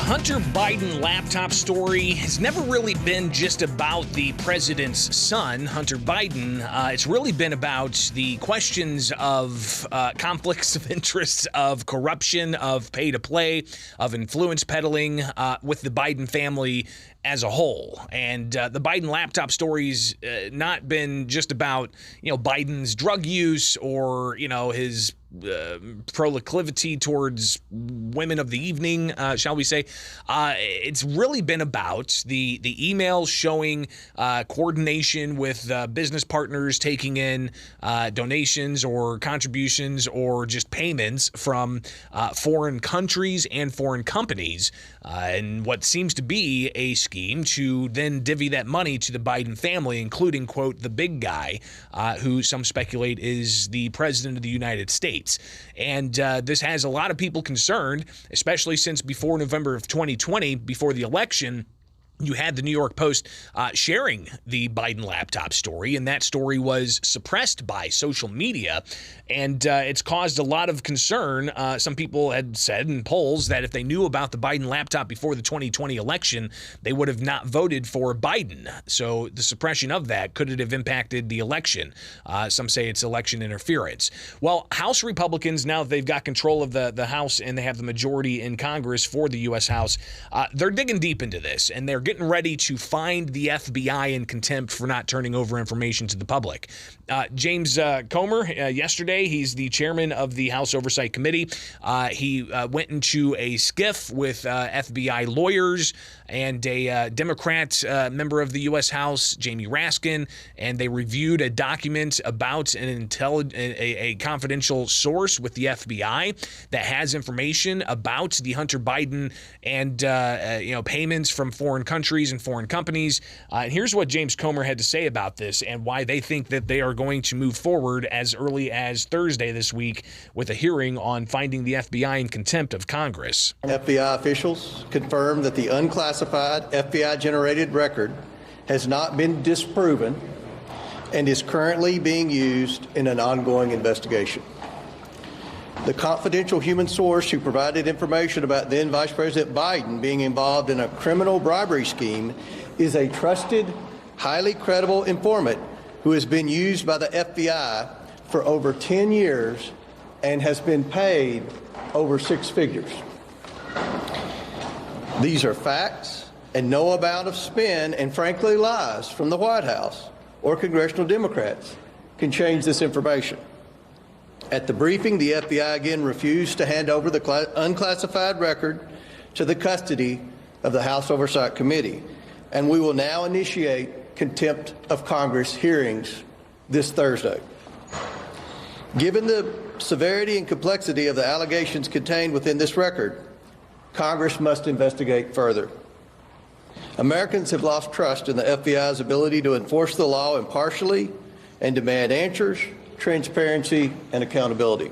Hunter Biden laptop story has never really been just about the president's son, Hunter Biden. It's really been about the questions of conflicts of interest, of corruption, of pay to play, of influence peddling with the Biden family as a whole. And the Biden laptop story's not been just about, Biden's drug use or, his proclivity towards women of the evening, shall we say. It's really been about the emails showing coordination with business partners taking in donations or contributions or just payments from foreign countries and foreign companies, and what seems to be a scheme to then divvy that money to the Biden family, including, quote, the big guy, who some speculate is the president of the United States. And this has a lot of people concerned, especially since before November of 2020, before the election, you had the New York Post sharing the Biden laptop story, and that story was suppressed by social media, and it's caused a lot of concern. Some people had said in polls that if they knew about the Biden laptop before the 2020 election, they would have not voted for Biden. So the suppression of that, could it have impacted the election? Some say it's election interference. Well, House Republicans, now that they've got control of the House and they have the majority in Congress for the U.S. House, they're digging deep into this, and they're getting ready to find the FBI in contempt for not turning over information to the public. James Comer, yesterday, he's the chairman of the House Oversight Committee. He went into a skiff with FBI lawyers and a Democrat member of the U.S. House, Jamie Raskin, and they reviewed a document about a confidential source with the FBI that has information about the Hunter Biden and payments from foreign countries and foreign companies. And here's what James Comer had to say about this and why they think that they are going to move forward as early as Thursday this week with a hearing on finding the FBI in contempt of Congress. FBI officials confirmed that the unclassified FBI-generated record has not been disproven and is currently being used in an ongoing investigation. The confidential human source who provided information about then Vice President Biden being involved in a criminal bribery scheme is a trusted, highly credible informant who has been used by the FBI for over 10 years and has been paid over six figures. These are facts, and no amount of spin and frankly lies from the White House or congressional Democrats can change this information. At the briefing, the FBI again refused to hand over the unclassified record to the custody of the House Oversight Committee, and we will now initiate contempt of Congress hearings this Thursday. Given the severity and complexity of the allegations contained within this record, Congress must investigate further. Americans have lost trust in the FBI's ability to enforce the law impartially and demand answers, transparency, and accountability.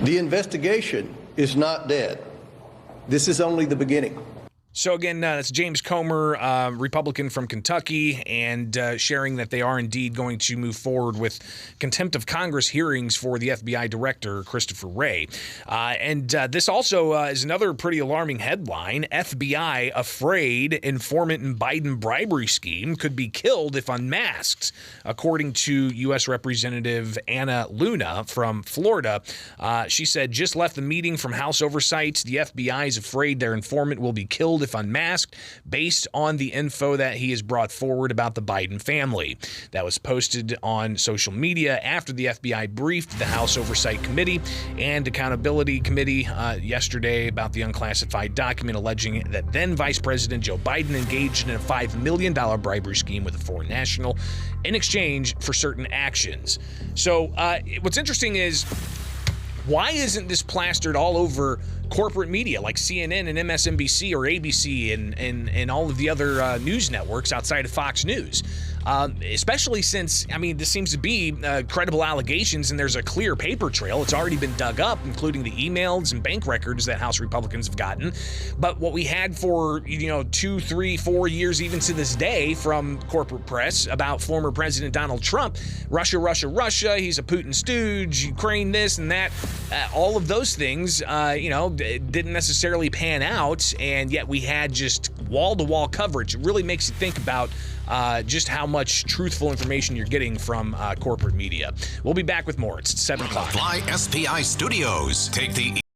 The investigation is not dead. This is only the beginning. So again, that's James Comer, Republican from Kentucky, and sharing that they are indeed going to move forward with contempt of Congress hearings for the FBI director, Christopher Wray. And this also is another pretty alarming headline. FBI afraid informant in Biden bribery scheme could be killed if unmasked, according to U.S. Representative Anna Luna from Florida. She said, just left the meeting from House Oversight. The FBI is afraid their informant will be killed if unmasked, based on the info that he has brought forward about the Biden family. That was posted on social media after the FBI briefed the House Oversight Committee and Accountability Committee yesterday about the unclassified document alleging that then Vice President Joe Biden engaged in a $5 million bribery scheme with a foreign national in exchange for certain actions. So what's interesting is, why isn't this plastered all over corporate media like CNN and MSNBC or ABC and all of the other news networks outside of Fox News? especially since, I mean, this seems to be credible allegations and there's a clear paper trail. It's already been dug up, including the emails and bank records that House Republicans have gotten. But what we had for, 2, 3, 4 years, even to this day, from corporate press about former President Donald Trump, Russia, Russia, Russia, he's a Putin stooge, Ukraine this and that, all of those things, didn't necessarily pan out, and yet we had just wall-to-wall coverage. It really makes you think about just how much truthful information you're getting from corporate media. We'll be back with more. It's 7 o'clock. Fly SPI Studios. Take the